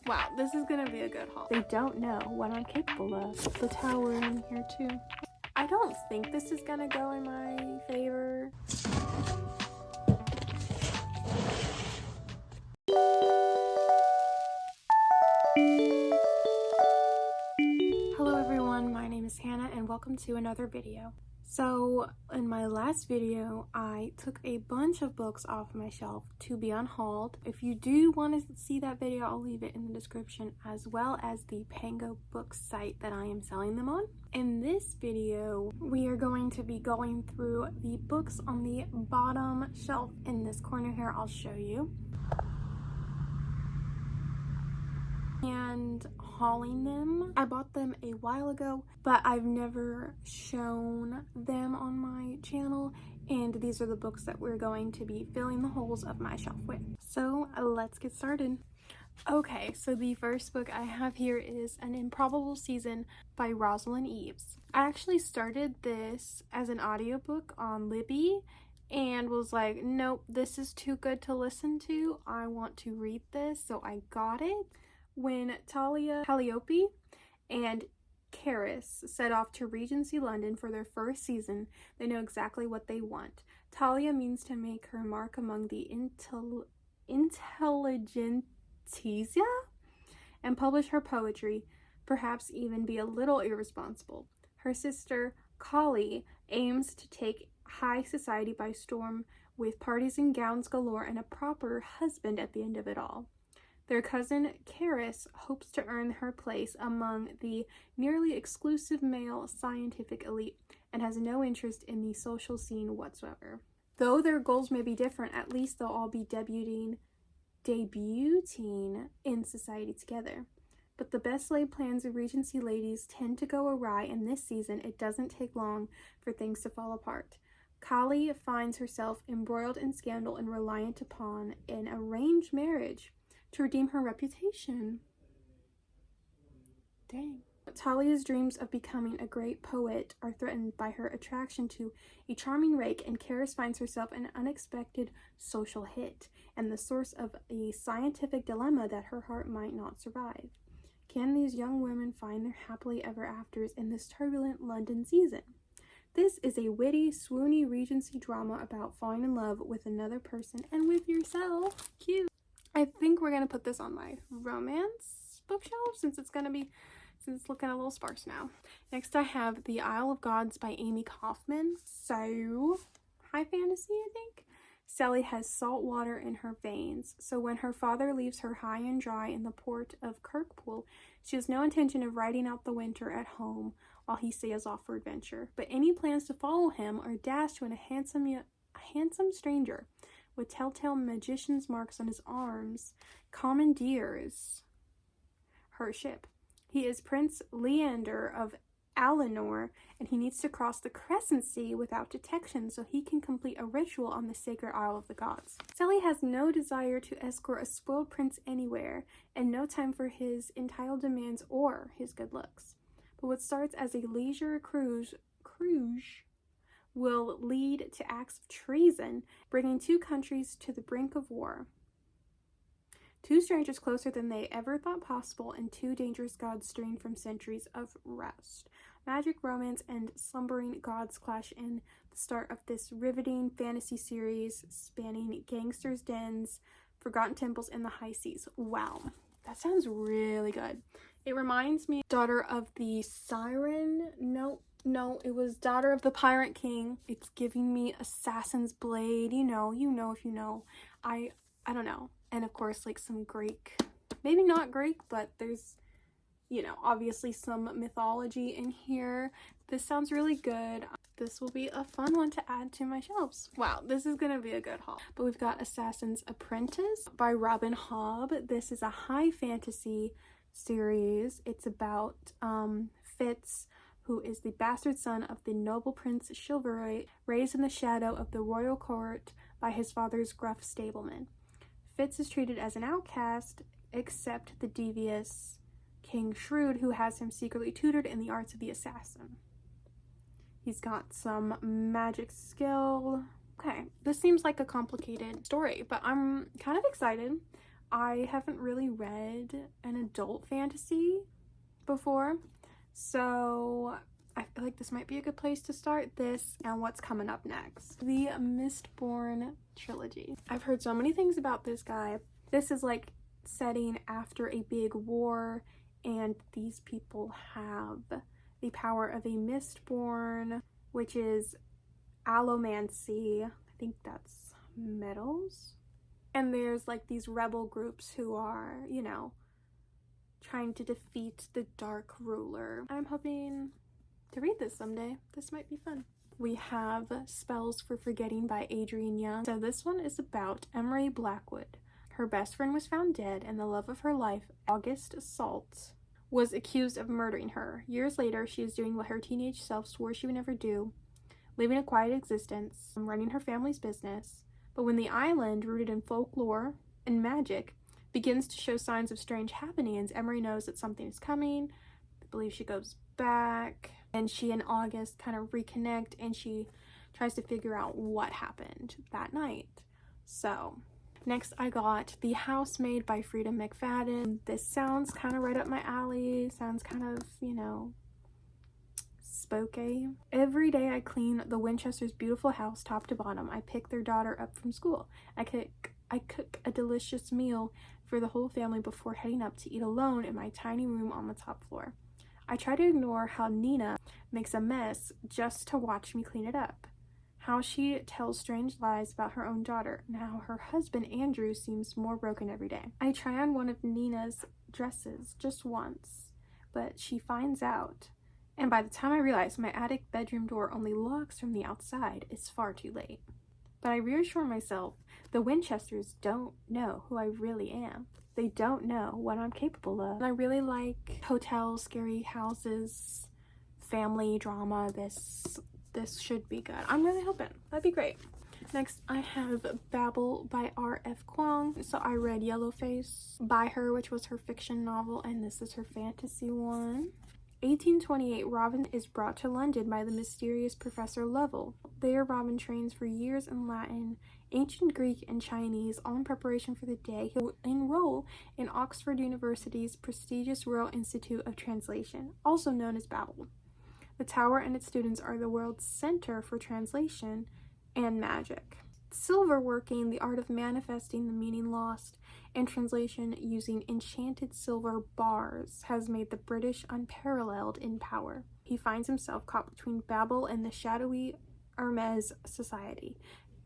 Wow, this is gonna be a good haul. They don't know what I'm capable of. The tower in here too. I don't think this is gonna go in my favor. Hello everyone, my name is Hannah and welcome to another video. So in my last video, I took a bunch of books off my shelf to be unhauled. If you do want to see that video, I'll leave it in the description, as well as the Pango Books site that I am selling them on. In this video, we are going to be going through the books on the bottom shelf in this corner here. I'll show you. And hauling them. I bought them a while ago, but I've never shown them on my channel, and these are the books that we're going to be filling the holes of my shelf with. So let's get started. Okay, so the first book I have here is An Improbable Season by Rosalind Eves. I actually started this as an audiobook on Libby and was like, nope, this is too good to listen to. I want to read this, so I got it. When Talia, Calliope, and Karis set off to Regency London for their first season, they know exactly what they want. Talia means to make her mark among the intelligentsia and publish her poetry, perhaps even be a little irresponsible. Her sister, Collie, aims to take high society by storm with parties and gowns galore and a proper husband at the end of it all. Their cousin, Karis, hopes to earn her place among the nearly exclusive male scientific elite and has no interest in the social scene whatsoever. Though their goals may be different, at least they'll all be debuting in society together. But the best laid plans of Regency ladies tend to go awry, and this season it doesn't take long for things to fall apart. Kali finds herself embroiled in scandal and reliant upon an arranged marriage to redeem her reputation. Dang. Talia's dreams of becoming a great poet are threatened by her attraction to a charming rake, and Karis finds herself an unexpected social hit and the source of a scientific dilemma that her heart might not survive. Can these young women find their happily ever afters in this turbulent London season? This is a witty, swoony Regency drama about falling in love with another person and with yourself. Cute. I think we're going to put this on my romance bookshelf since it's looking a little sparse now. Next I have The Isle of Gods by Amy Kaufman. So, high fantasy, I think. Sally has salt water in her veins, so when her father leaves her high and dry in the port of Kirkpool, she has no intention of riding out the winter at home while he sails off for adventure. But any plans to follow him are dashed when a handsome stranger with telltale magician's marks on his arms commandeers her ship. He is Prince Leander of Alinor, and he needs to cross the Crescent Sea without detection so he can complete a ritual on the sacred Isle of the Gods. Sally has no desire to escort a spoiled prince anywhere, and no time for his entitled demands or his good looks. But what starts as a leisure cruise will lead to acts of treason, bringing two countries to the brink of war. Two strangers closer than they ever thought possible, and two dangerous gods straying from centuries of rest. Magic, romance, and slumbering gods clash in the start of this riveting fantasy series spanning gangsters' dens, forgotten temples, and the high seas. Wow, that sounds really good. It reminds me of Daughter of the Siren. No, it was Daughter of the Pirate King. It's giving me Assassin's Blade. You know if you know. I don't know. And of course, like some Greek, maybe not Greek, but there's, obviously some mythology in here. This sounds really good. This will be a fun one to add to my shelves. Wow, this is gonna be a good haul. But we've got Assassin's Apprentice by Robin Hobb. This is a high fantasy series. It's about Fitz, who is the bastard son of the noble Prince Chivalry, raised in the shadow of the royal court by his father's gruff stableman. Fitz is treated as an outcast, except the devious King Shrewd, who has him secretly tutored in the arts of the assassin. He's got some magic skill. Okay, this seems like a complicated story, but I'm kind of excited. I haven't really read an adult fantasy before, so I feel like this might be a good place to start this and what's coming up next. The Mistborn trilogy. I've heard so many things about this guy. This is like setting after a big war, and these people have the power of a Mistborn, which is allomancy. I think that's metals. And there's like these rebel groups who are, you know, trying to defeat the Dark Ruler. I'm hoping to read this someday. This might be fun. We have Spells for Forgetting by Adrienne Young. So this one is about Emery Blackwood. Her best friend was found dead, and the love of her life, August Salt, was accused of murdering her. Years later, she is doing what her teenage self swore she would never do, living a quiet existence, running her family's business. But when the island, rooted in folklore and magic, begins to show signs of strange happenings, Emery knows that something is coming. I believe she goes back, and she and August kind of reconnect, and she tries to figure out what happened that night. So next I got The Housemaid by Frida McFadden. This sounds kind of right up my alley. Sounds kind of, you know, spooky. Every day I clean the Winchesters' beautiful house top to bottom. I pick their daughter up from school. I cook a delicious meal for the whole family before heading up to eat alone in my tiny room on the top floor. I try to ignore how Nina makes a mess just to watch me clean it up. How she tells strange lies about her own daughter, and how her husband Andrew seems more broken every day. I try on one of Nina's dresses just once, but she finds out. And by the time I realize my attic bedroom door only locks from the outside, it's far too late. But I reassure myself, the Winchesters don't know who I really am. They don't know what I'm capable of. And I really like hotels, scary houses, family drama. This should be good. I'm really hoping. That'd be great. Next, I have Babel by R.F. Kuang. So I read Yellowface by her, which was her fiction novel, and this is her fantasy one. 1828, Robin is brought to London by the mysterious Professor Lovell. There, Robin trains for years in Latin, ancient Greek, and Chinese, all in preparation for the day he'll enroll in Oxford University's prestigious Royal Institute of Translation, also known as Babel. The tower and its students are the world's center for translation and magic. Silverworking, the art of manifesting the meaning lost, and translation using enchanted silver bars, has made the British unparalleled in power. He finds himself caught between Babel and the shadowy Hermes Society,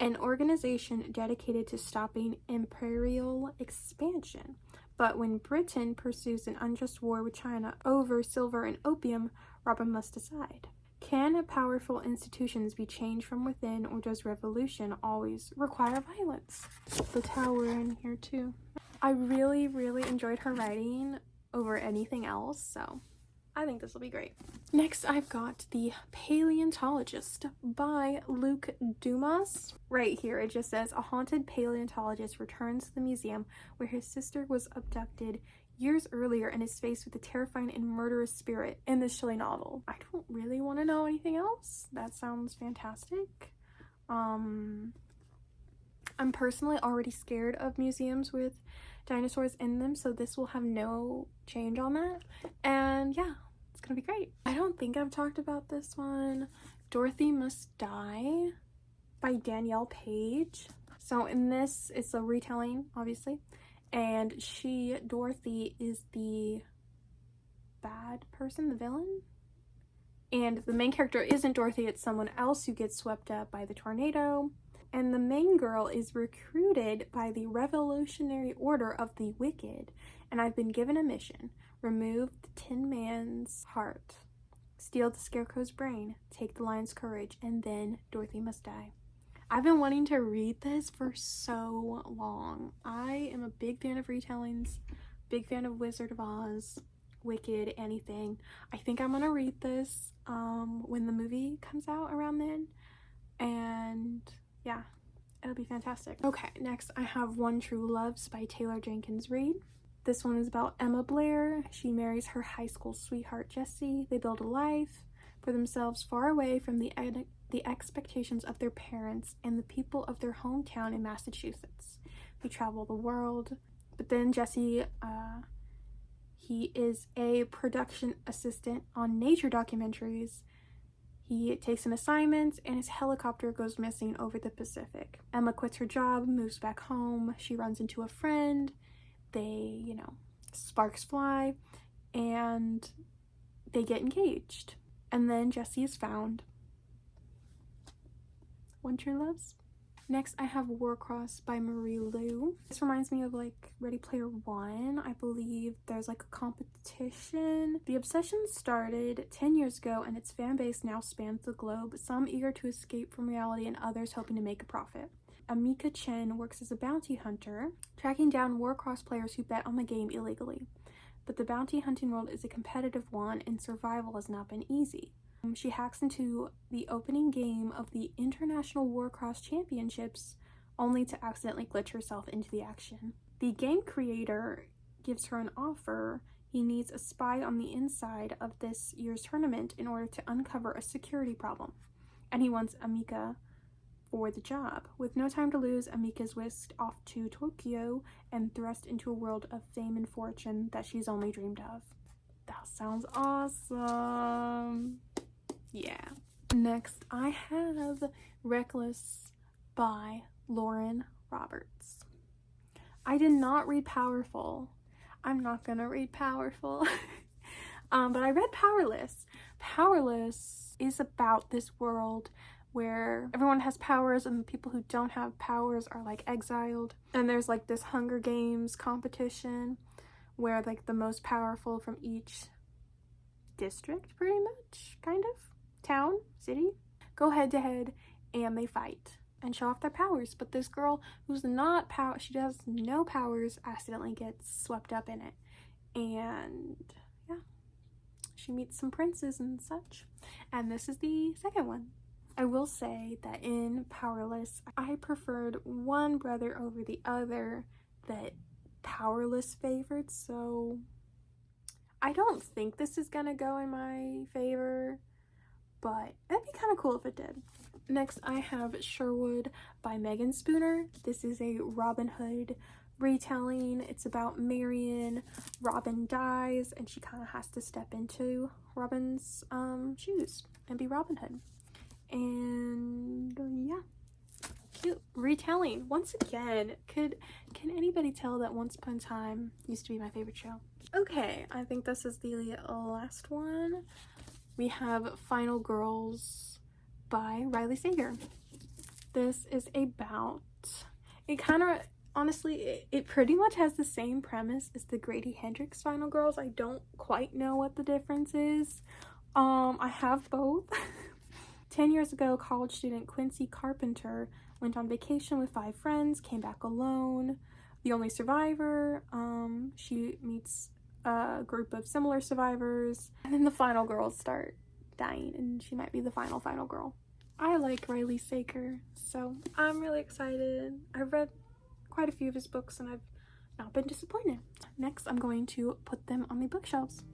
an organization dedicated to stopping imperial expansion. But when Britain pursues an unjust war with China over silver and opium, Robin must decide. Can powerful institutions be changed from within, or does revolution always require violence? The tower in here too. I really enjoyed her writing over anything else, so I think this will be great. Next, I've got The Paleontologist by Luc Dumas. Right here, it just says, a haunted paleontologist returns to the museum where his sister was abducted years earlier and is faced with a terrifying and murderous spirit in this chilling novel. I don't really want to know anything else. That sounds fantastic. I'm personally already scared of museums with dinosaurs in them, so this will have no change on that. And yeah, it's gonna be great. I don't think I've talked about this one. Dorothy Must Die by Danielle Page. So in this, it's a retelling, obviously, and Dorothy, is the bad person, the villain, and the main character isn't Dorothy, it's someone else who gets swept up by the tornado. And the main girl is recruited by the Revolutionary Order of the Wicked, and I've been given a mission: remove the Tin Man's heart, steal the Scarecrow's brain, take the Lion's courage, and then Dorothy must die. I've been wanting to read this for so long. I am a big fan of retellings, big fan of Wizard of Oz, Wicked, anything. I think I'm gonna read this when the movie comes out around then, and yeah, it'll be fantastic. Okay, next I have One True Loves by Taylor Jenkins Reid. This one is about Emma Blair. She marries her high school sweetheart Jesse. They build a life for themselves far away from the expectations of their parents and the people of their hometown in Massachusetts. They travel the world, But then Jesse, he is a production assistant on nature documentaries. He takes an assignment and his helicopter goes missing over the Pacific. Emma quits her job, moves back home. She runs into a friend. They, sparks fly and they get engaged. And then Jesse is found. One True Loves. Next, I have Warcross by Marie Lu. This reminds me of like Ready Player One. I believe there's like a competition. The obsession started 10 years ago and its fan base now spans the globe, some eager to escape from reality and others hoping to make a profit. Amika Chen works as a bounty hunter, tracking down Warcross players who bet on the game illegally. But the bounty hunting world is a competitive one and survival has not been easy. She hacks into the opening game of the International Warcross Championships only to accidentally glitch herself into the action. The game creator gives her an offer. He needs a spy on the inside of this year's tournament in order to uncover a security problem, and he wants Amika for the job. With no time to lose, Amika is whisked off to Tokyo and thrust into a world of fame and fortune that she's only dreamed of. That sounds awesome. Yeah. Next, I have Reckless by Lauren Roberts. I did not read Powerful. I'm not gonna read Powerful. But I read Powerless. Powerless is about this world where everyone has powers and the people who don't have powers are like exiled. And there's like this Hunger Games competition where like the most powerful from each district, pretty much, kind of, town, city, go head to head and they fight and show off their powers. But this girl who's not she has no powers, accidentally gets swept up in it. And yeah, she meets some princes and such. And this is the second one. I will say that in Powerless, I preferred one brother over the other that Powerless favored, so I don't think this is gonna go in my favor, but that'd be kind of cool if it did. Next, I have Sherwood by Megan Spooner. This is a Robin Hood retelling. It's about Marion. Robin dies and she kind of has to step into Robin's shoes and be Robin Hood. And yeah, cute retelling. Once again, can anybody tell that Once Upon a Time used to be my favorite show? Okay, I think this is the last one. We have Final Girls by Riley Sager. This is about, it kind of, honestly, it pretty much has the same premise as the Grady Hendrix Final Girls. I don't quite know what the difference is. I have both. 10 years ago, college student Quincy Carpenter went on vacation with 5 friends, came back alone. The only survivor, she meets a group of similar survivors, and then the final girls start dying, and she might be the final girl. I like Riley Sager, so I'm really excited. I've read quite a few of his books, and I've not been disappointed. Next, I'm going to put them on the bookshelves.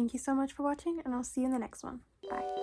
Thank you so much for watching, and I'll see you in the next one. Bye.